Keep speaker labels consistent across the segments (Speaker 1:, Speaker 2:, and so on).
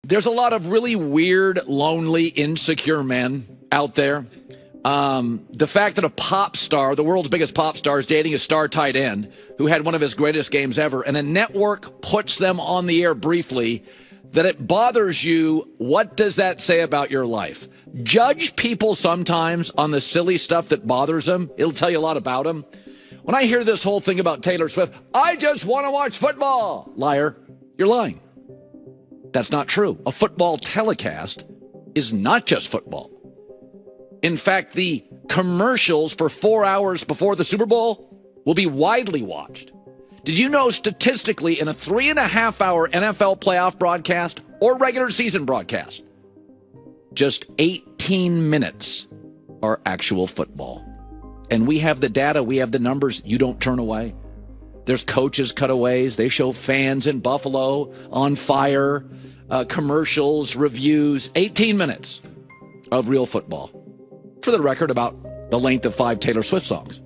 Speaker 1: There's a lot of really weird, lonely, insecure men out there. The fact that a pop star, the world's biggest pop star, is dating a star tight end who had one of his greatest games ever, and a network puts them on the air briefly, that it bothers you, what does that say about your life? Judge people sometimes on the silly stuff that bothers them. It'll tell you a lot about them. When I hear this whole thing about Taylor Swift, I just want to watch football. Liar, you're lying. That's not true. A football telecast is not just football. In fact, the commercials for 4 hours before the Super Bowl will be widely watched. Did you know statistically in a 3.5-hour NFL playoff broadcast or regular season broadcast, just 18 minutes are actual football? And we have the data, we have the numbers. You don't turn away. There's coaches cutaways. They show fans in Buffalo on fire, commercials, reviews, 18 minutes of real football. For the record, about the length of 5 Taylor Swift songs.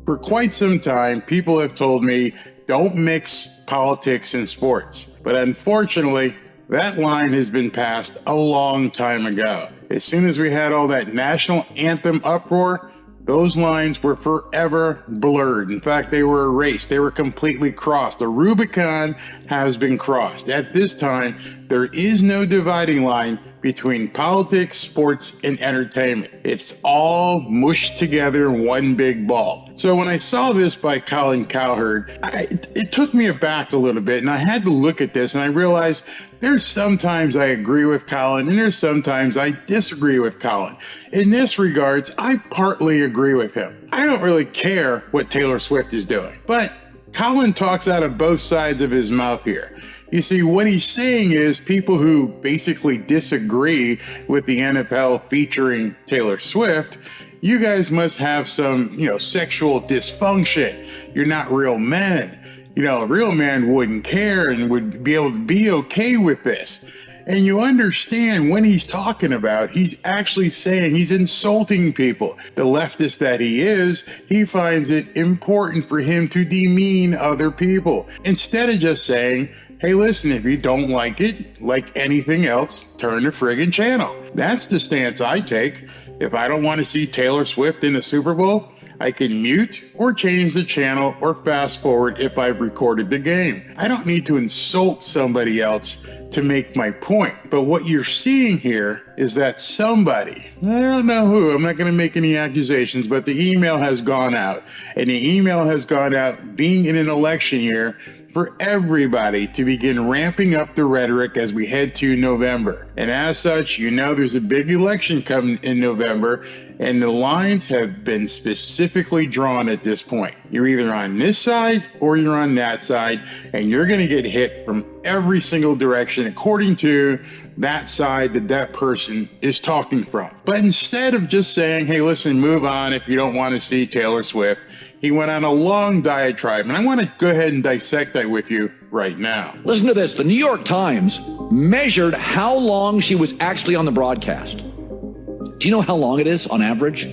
Speaker 2: For quite some time, people have told me, don't mix politics and sports. But unfortunately, that line has been passed a long time ago. As soon as we had all that national anthem uproar, those lines were forever blurred. In fact, they were erased. They were completely crossed. The Rubicon has been crossed. At this time, there is no dividing line between politics, sports, and entertainment. It's all mushed together in one big ball. So when I saw this by Colin Cowherd, it took me aback a little bit, and I had to look at this, and I realized there's sometimes I agree with Colin, and there's sometimes I disagree with Colin. In this regards, I partly agree with him. I don't really care what Taylor Swift is doing, but Colin talks out of both sides of his mouth here. You see, what he's saying is people who basically disagree with the NFL featuring Taylor Swift, you guys must have some, sexual dysfunction. You're not real men. A real man wouldn't care and would be able to be okay with this. And you understand when he's talking about, he's actually saying he's insulting people. The leftist that he is, he finds it important for him to demean other people. Instead of just saying, hey, listen, if you don't like it, like anything else, turn the friggin' channel. That's the stance I take. If I don't want to see Taylor Swift in the Super Bowl, I can mute or change the channel or fast forward if I've recorded the game. I don't need to insult somebody else to make my point. But what you're seeing here is that somebody, I don't know who, I'm not going to make any accusations, but the email has gone out. And the email has gone out being in an election year for everybody to begin ramping up the rhetoric as we head to November. And as such, there's a big election coming in November, and the lines have been specifically drawn at this point. You're either on this side or you're on that side, and you're going to get hit from every single direction according to that side that person is talking from. But instead of just saying, hey, listen, move on if you don't want to see Taylor Swift, he went on a long diatribe, and I want to go ahead and dissect that with you right now.
Speaker 1: Listen to this. The New York Times measured how long she was actually on the broadcast. Do you know how long it is on average?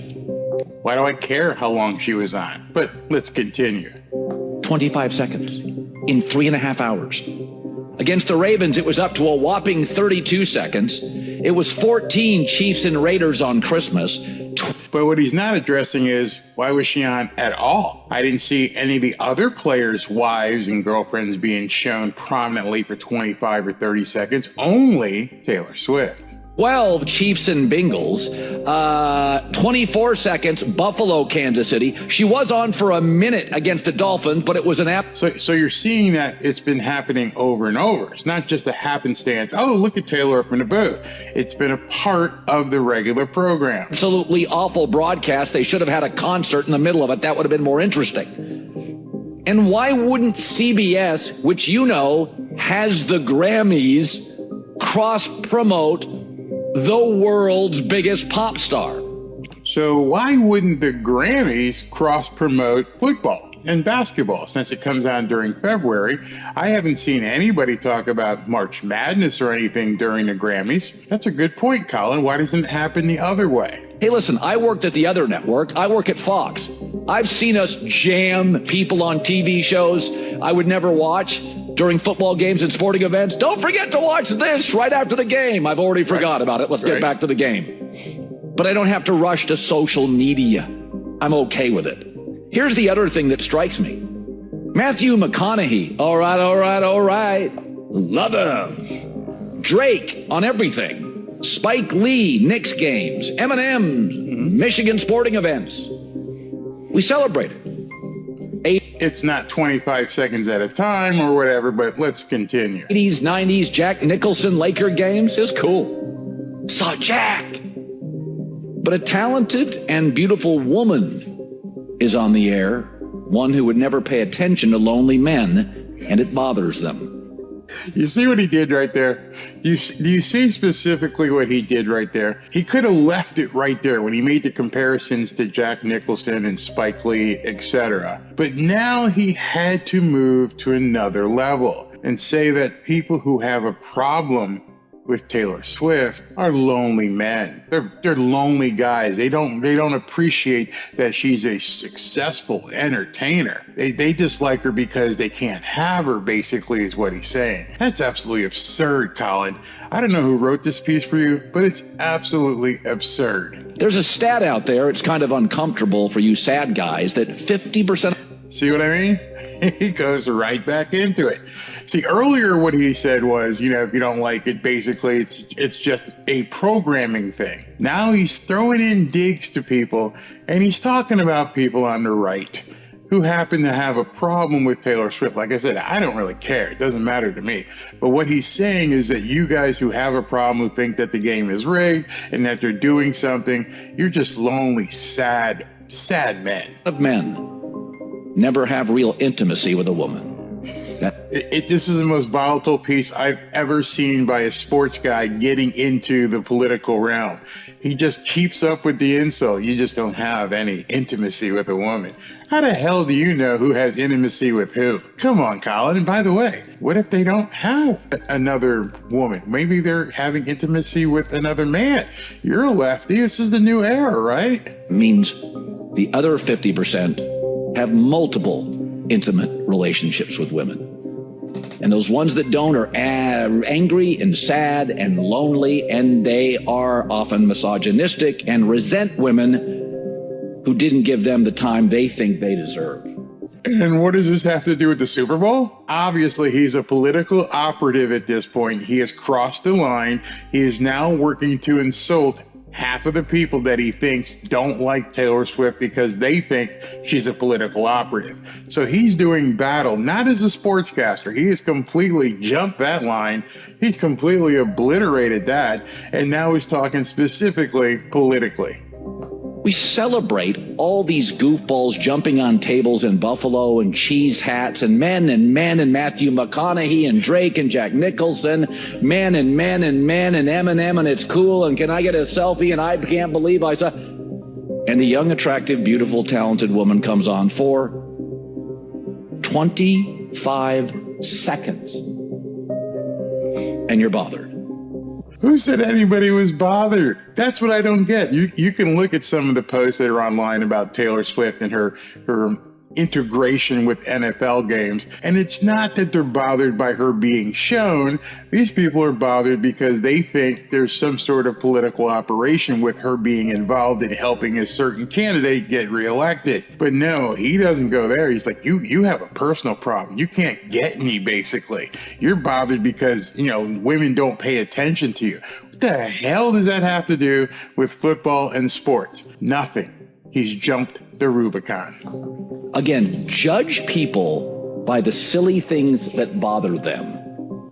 Speaker 2: Why do I care how long she was on? But let's continue.
Speaker 1: 25 seconds in 3.5 hours. Against the Ravens, it was up to a whopping 32 seconds. It was 14 Chiefs and Raiders on Christmas.
Speaker 2: But what he's not addressing is, why was she on at all? I didn't see any of the other players' wives and girlfriends being shown prominently for 25 or 30 seconds. Only Taylor Swift.
Speaker 1: 12 Chiefs and Bengals, 24 seconds, Buffalo, Kansas City. She was on for a minute against the Dolphins, but it was an app.
Speaker 2: So you're seeing that it's been happening over and over. It's not just a happenstance. Oh, look at Taylor up in the booth. It's been a part of the regular program.
Speaker 1: Absolutely awful broadcast. They should have had a concert in the middle of it. That would have been more interesting. And why wouldn't CBS, which has the Grammys, cross-promote the world's biggest pop star?
Speaker 2: So why wouldn't the Grammys cross-promote football and basketball since it comes on during February? I haven't seen anybody talk about March Madness or anything during the Grammys. That's a good point, Colin. Why doesn't it happen the other way?
Speaker 1: Hey, listen, I worked at the other network. I work at Fox. I've seen us jam people on TV shows I would never watch. during football games and sporting events. Don't forget to watch this right after the game. I've already forgot about it. Let's get back to the game. But I don't have to rush to social media. I'm okay with it. Here's the other thing that strikes me. Matthew McConaughey. All right. Love him. Drake on everything. Spike Lee, Knicks games. Eminem, Michigan sporting events. We celebrate it.
Speaker 2: It's not 25 seconds at a time or whatever, but let's continue.
Speaker 1: 80s, 90s, Jack Nicholson Laker games is cool. Saw Jack. But a talented and beautiful woman is on the air, one who would never pay attention to lonely men, and it bothers them.
Speaker 2: You see what he did right there? Do you see specifically what he did right there? He could have left it right there when he made the comparisons to Jack Nicholson and Spike Lee, etc. But now he had to move to another level and say that people who have a problem with Taylor Swift are lonely men. They're lonely guys. They don't appreciate that she's a successful entertainer. They dislike her because they can't have her, basically, is what he's saying. That's absolutely absurd, Colin. I don't know who wrote this piece for you, but it's absolutely absurd.
Speaker 1: There's a stat out there, it's kind of uncomfortable for you sad guys, that 50%...
Speaker 2: See what I mean? He goes right back into it. See, earlier what he said was, if you don't like it, basically it's just a programming thing. Now he's throwing in digs to people, and he's talking about people on the right who happen to have a problem with Taylor Swift. Like I said, I don't really care. It doesn't matter to me. But what he's saying is that you guys who have a problem, who think that the game is rigged and that they're doing something, you're just lonely, sad men.
Speaker 1: Of men never have real intimacy with a woman.
Speaker 2: This is the most volatile piece I've ever seen by a sports guy getting into the political realm. He just keeps up with the insult. You just don't have any intimacy with a woman. How the hell do you know who has intimacy with who? Come on, Colin. And by the way, what if they don't have another woman? Maybe they're having intimacy with another man. You're a lefty. This is the new era, right?
Speaker 1: It means the other 50% have multiple intimate relationships with women. And those ones that don't are angry and sad and lonely, and they are often misogynistic and resent women who didn't give them the time they think they deserve.
Speaker 2: And what does this have to do with the Super Bowl? Obviously, he's a political operative at this point. He has crossed the line. He is now working to insult half of the people that he thinks don't like Taylor Swift because they think she's a political operative. So he's doing battle, not as a sportscaster. He has completely jumped that line. He's completely obliterated that. And now he's talking specifically politically.
Speaker 1: We celebrate all these goofballs jumping on tables in Buffalo and cheese hats and men and Matthew McConaughey and Drake and Jack Nicholson, men and Eminem, and it's cool, and can I get a selfie, and I can't believe I saw. And the young, attractive, beautiful, talented woman comes on for 25 seconds. And you're bothered.
Speaker 2: Who said anybody was bothered? That's what I don't get. You can look at some of the posts that are online about Taylor Swift and her integration with NFL games, and it's not that they're bothered by her being shown. These people are bothered because they think there's some sort of political operation with her being involved in helping a certain candidate get reelected. But no, he doesn't go there. He's like, you have a personal problem. You can't get me, basically. You're bothered because, women don't pay attention to you. What the hell does that have to do with football and sports? Nothing. He's jumped the Rubicon.
Speaker 1: Again, judge people by the silly things that bother them.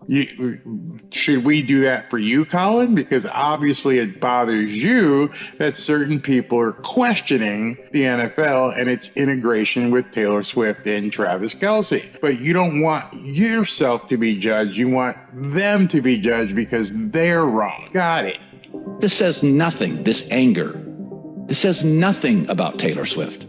Speaker 2: Should we do that for you, Colin? Because obviously it bothers you that certain people are questioning the NFL and its integration with Taylor Swift and Travis Kelce. But you don't want yourself to be judged. You want them to be judged because they're wrong. Got it.
Speaker 1: This says nothing, this anger. This says nothing about Taylor Swift.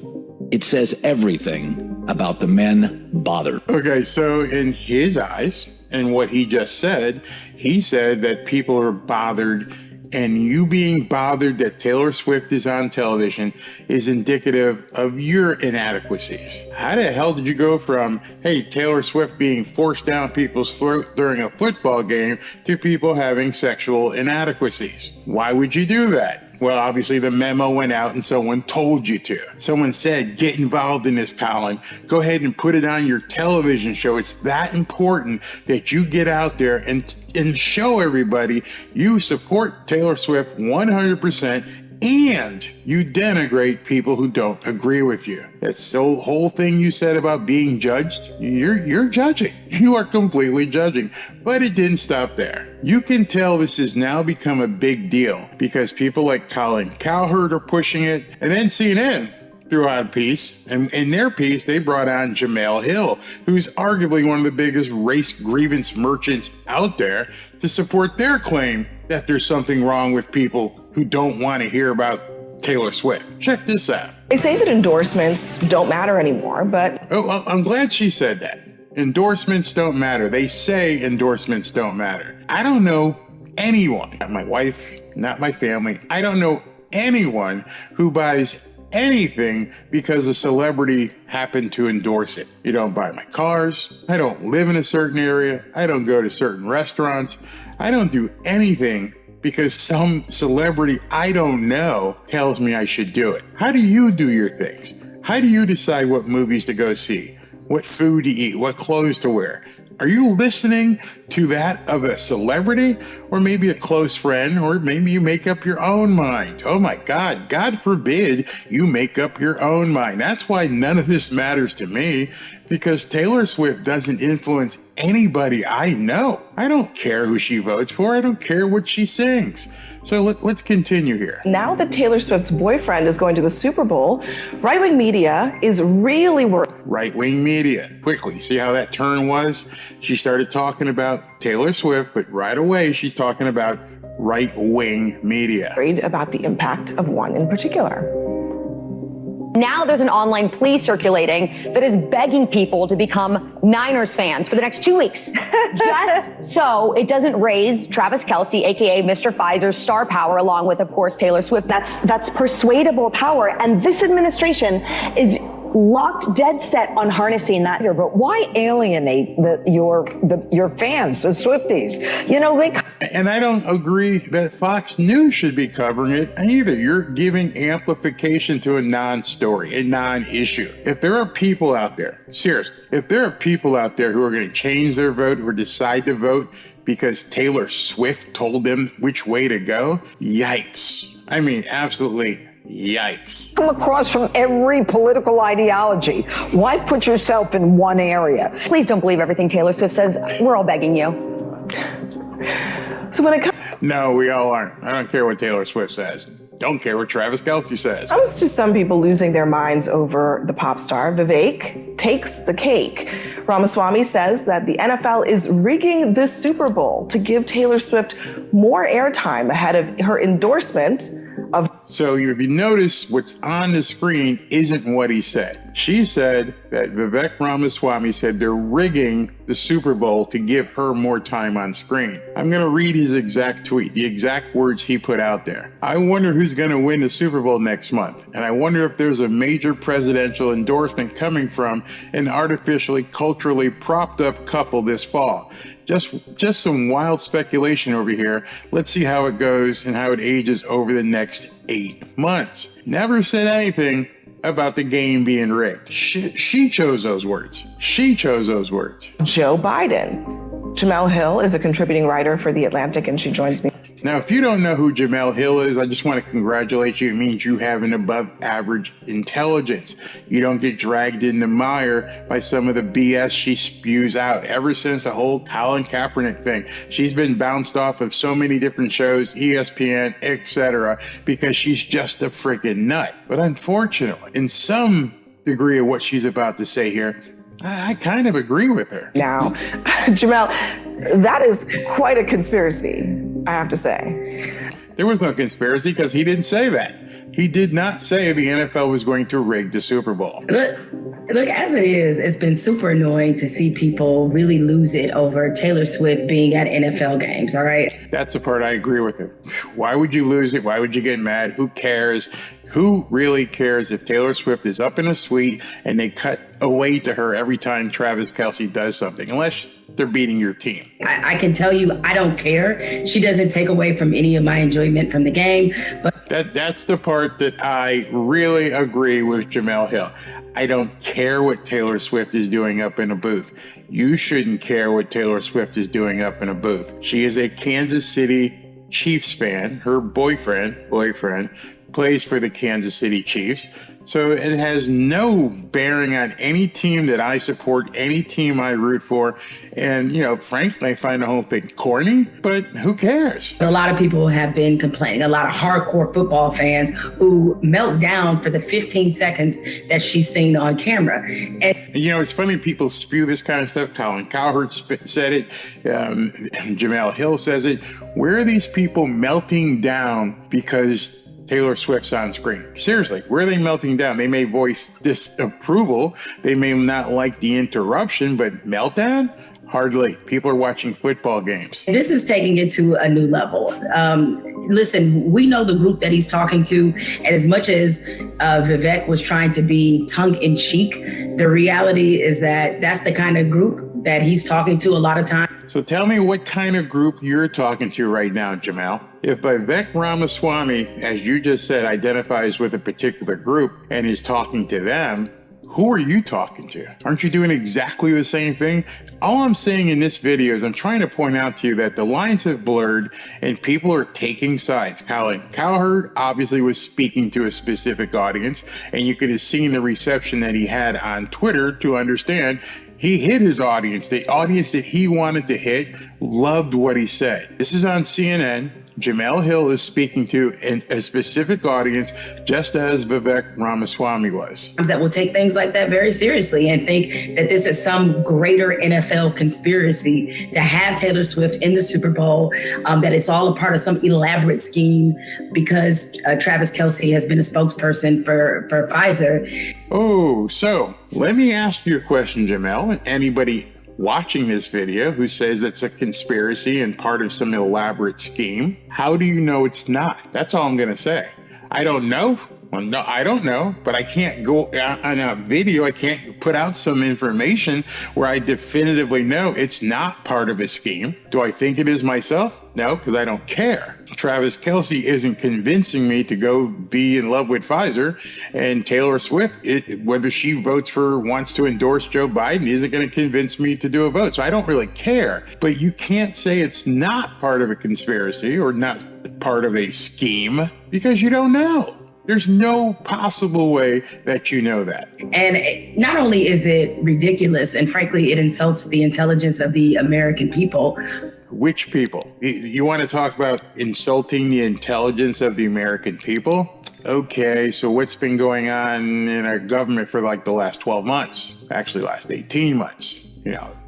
Speaker 1: It says everything about the men bothered.
Speaker 2: Okay, so in his eyes, and what he just said, he said that people are bothered And you being bothered that Taylor Swift is on television is indicative of your inadequacies. How the hell did you go from, hey, Taylor Swift being forced down people's throat during a football game to people having sexual inadequacies? Why would you do that? Well, obviously the memo went out and someone told you to. Someone said, get involved in this, Colin. Go ahead and put it on your television show. It's that important that you get out there and show everybody you support Taylor Swift 100%, and you denigrate people who don't agree with you. That whole thing you said about being judged, you're judging. You are completely judging. But it didn't stop there. You can tell this has now become a big deal because people like Colin Cowherd are pushing it, and then CNN threw out a piece, and in their piece, they brought on Jemele Hill, who's arguably one of the biggest race grievance merchants out there, to support their claim that there's something wrong with people who don't want to hear about Taylor Swift. Check this out.
Speaker 3: They say that endorsements don't matter anymore, but...
Speaker 2: Oh, well, I'm glad she said that. Endorsements don't matter. They say endorsements don't matter. I don't know anyone, not my wife, not my family, I don't know anyone who buys anything because a celebrity happened to endorse it. You don't buy my cars. I don't live in a certain area. I don't go to certain restaurants. I don't do anything because some celebrity I don't know tells me I should do it. How do you do your things? How do you decide what movies to go see, what food to eat, what clothes to wear? Are you listening to that of a celebrity or maybe a close friend, or maybe you make up your own mind? Oh my God, God forbid you make up your own mind. That's why none of this matters to me, because Taylor Swift doesn't influence anybody I know. I don't care who she votes for. I don't care what she sings. So let's continue here.
Speaker 3: Now that Taylor Swift's boyfriend is going to the Super Bowl, right-wing media is really worried.
Speaker 2: Right-wing media. Quickly, see how that turn was? She started talking about Taylor Swift, but right away she's talking about right-wing media.
Speaker 3: Worried about the impact of one in particular.
Speaker 4: Now there's an online plea circulating that is begging people to become Niners fans for the next 2 weeks, just so it doesn't raise Travis Kelce, aka Mr. Pfizer's star power, along with, of course, Taylor Swift.
Speaker 5: That's persuadable power, and this administration is locked dead set on harnessing that.
Speaker 6: But why alienate your fans, the Swifties? You know,
Speaker 2: And I don't agree that Fox News should be covering it either. You're giving amplification to a non-story, a non-issue. If there are people out there, seriously, if there are people out there who are going to change their vote or decide to vote because Taylor Swift told them which way to go, yikes. I mean, absolutely yikes.
Speaker 6: come across from every political ideology. Why put yourself in one area?
Speaker 4: Please don't believe everything Taylor Swift says. We're all begging you.
Speaker 3: So when it
Speaker 2: No, we all aren't. I don't care what Taylor Swift says. Don't care what Travis Kelce says.
Speaker 3: comes to some people losing their minds over the pop star, Vivek takes the cake. Ramaswamy says that the NFL is rigging the Super Bowl to give Taylor Swift more airtime ahead of her endorsement of...
Speaker 2: So if you notice, what's on the screen isn't what he said. She said that Vivek Ramaswamy said they're rigging the Super Bowl to give her more time on screen. I'm going to read his exact tweet, the exact words he put out there. I wonder who's going to win the Super Bowl next month. And I wonder if there's a major presidential endorsement coming from an artificially, culturally propped up couple this fall. Just some wild speculation over here. Let's see how it goes and how it ages over the next 8 months. Never said anything about the game being rigged. She chose those words. She chose those words.
Speaker 3: Joe Biden. Jemele Hill is a contributing writer for The Atlantic, and she joins me.
Speaker 2: Now, if you don't know who Jemele Hill is, I just want to congratulate you. It means you have an above average intelligence. You don't get dragged in the mire by some of the BS she spews out. Ever since the whole Colin Kaepernick thing, she's been bounced off of so many different shows, ESPN, etc., because she's just a freaking nut. But unfortunately, in some degree of what she's about to say here, I kind of agree with her.
Speaker 3: Now, Jemele, that is quite a conspiracy, I have to say.
Speaker 2: There was no conspiracy because he didn't say that. He did not say the NFL was going to rig the Super Bowl.
Speaker 7: Look, as it is, it's been super annoying to see people really lose it over Taylor Swift being at NFL games, all right?
Speaker 2: That's the part I agree with him. Why would you lose it? Why would you get mad? Who cares? Who really cares if Taylor Swift is up in a suite and they cut away to her every time Travis Kelce does something, unless they're beating your team?
Speaker 7: I can tell you, I don't care. She doesn't take away from any of my enjoyment from the game. But
Speaker 2: That's the part that I really agree with Jemele Hill. I don't care what Taylor Swift is doing up in a booth. You shouldn't care what Taylor Swift is doing up in a booth. She is a Kansas City Chiefs fan. Her boyfriend plays for the Kansas City Chiefs. So it has no bearing on any team that I support, any team I root for. And, frankly, I find the whole thing corny, but who cares?
Speaker 7: a lot of people have been complaining, a lot of hardcore football fans who melt down for the 15 seconds that she's seen on camera. And
Speaker 2: it's funny people spew this kind of stuff. Colin Cowherd said it. Jemele Hill says it. Where are these people melting down because Taylor Swift's on screen? Seriously, where are they melting down? They may voice disapproval. They may not like the interruption, but meltdown? Hardly. People are watching football games.
Speaker 7: this is taking it to a new level. Listen, we know the group that he's talking to, and as much as Vivek was trying to be tongue-in-cheek, the reality is that that's the kind of group that he's talking to a lot of times.
Speaker 2: So tell me what kind of group you're talking to right now, Jemele. If Vivek Ramaswamy, as you just said, identifies with a particular group and is talking to them, who are you talking to? Aren't you doing exactly the same thing? All I'm saying in this video is I'm trying to point out to you that the lines have blurred and people are taking sides. Colin Cowherd obviously was speaking to a specific audience, and you could have seen the reception that he had on Twitter to understand he hit his audience. The audience that he wanted to hit loved what he said. This is on CNN. Jemele Hill is speaking to a specific audience, just as Vivek Ramaswamy was.
Speaker 7: That will take things like that very seriously and think that this is some greater NFL conspiracy to have Taylor Swift in the Super Bowl, that it's all a part of some elaborate scheme because Travis Kelce has been a spokesperson for Pfizer.
Speaker 2: Oh, so let me ask you a question, Jemele. Anybody watching this video who says it's a conspiracy and part of some elaborate scheme, how do you know it's not? That's all I'm going to say. I don't know. Well, no, I don't know, but I can't go on a video. I can't put out some information where I definitively know it's not part of a scheme. Do I think it is myself? No, because I don't care. Travis Kelce isn't convincing me to go be in love with Pfizer, and Taylor Swift, whether she wants to endorse Joe Biden, isn't going to convince me to do a vote. So I don't really care. But you can't say it's not part of a conspiracy or not part of a scheme because you don't know. There's no possible way that you know that.
Speaker 7: And not only is it ridiculous, and frankly, it insults the intelligence of the American people.
Speaker 2: Which people? You want to talk about insulting the intelligence of the American people? Okay, so what's been going on in our government for like the last 12 months? Actually, last 18 months.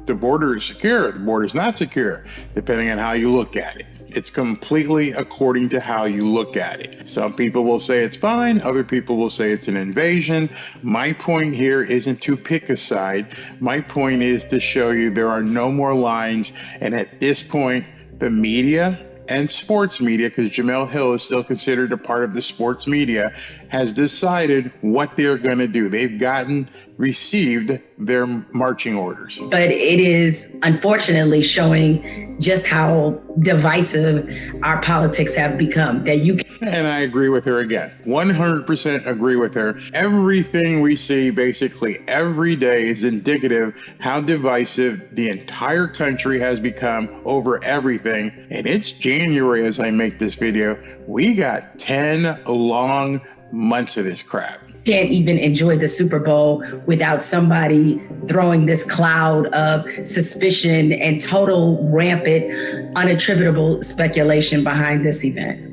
Speaker 2: The border is secure, the border is not secure, depending on how you look at it. It's completely according to how you look at it. Some people will say it's fine. Other people will say it's an invasion. My point here isn't to pick a side. My point is to show you there are no more lines. And at this point, the media and sports media, because Jemele Hill is still considered a part of the sports media, has decided what they're going to do. They've received their marching orders.
Speaker 7: But it is unfortunately showing just how divisive our politics have become.
Speaker 2: And I agree with her again. 100% agree with her. Everything we see basically every day is indicative how divisive the entire country has become over everything. And it's January as I make this video. We got 10 long months of this crap.
Speaker 7: Can't even enjoy the Super Bowl without somebody throwing this cloud of suspicion and total rampant, unattributable speculation behind this event.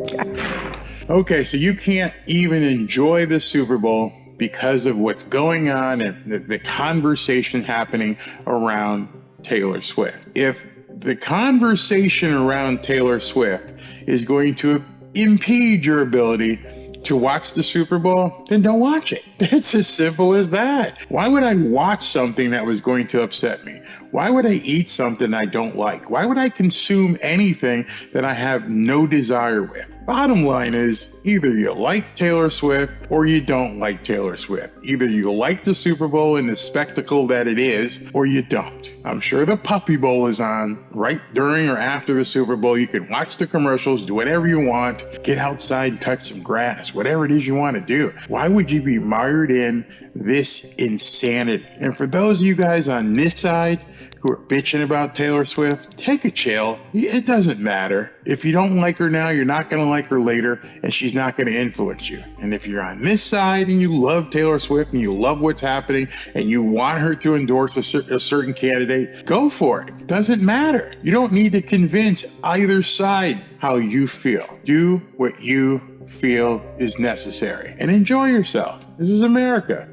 Speaker 2: Okay, so you can't even enjoy the Super Bowl because of what's going on and the conversation happening around Taylor Swift. If the conversation around Taylor Swift is going to impede your ability to watch the Super Bowl, then don't watch it. It's as simple as that. Why would I watch something that was going to upset me? Why would I eat something I don't like? Why would I consume anything that I have no desire with? Bottom line is, either you like Taylor Swift or you don't like Taylor Swift. Either you like the Super Bowl and the spectacle that it is, or you don't. I'm sure the Puppy Bowl is on right during or after the Super Bowl. You can watch the commercials, do whatever you want, get outside and touch some grass, whatever it is you want to do. Why would you be mired in this insanity? And for those of you guys on this side who are bitching about Taylor Swift, take a chill. It doesn't matter. If you don't like her now, you're not going to like her later, and she's not going to influence you. And if you're on this side and you love Taylor Swift and you love what's happening and you want her to endorse a certain candidate, go for it. Doesn't matter. You don't need to convince either side how you feel. Do what you feel is necessary and enjoy yourself. This is America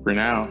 Speaker 2: for now.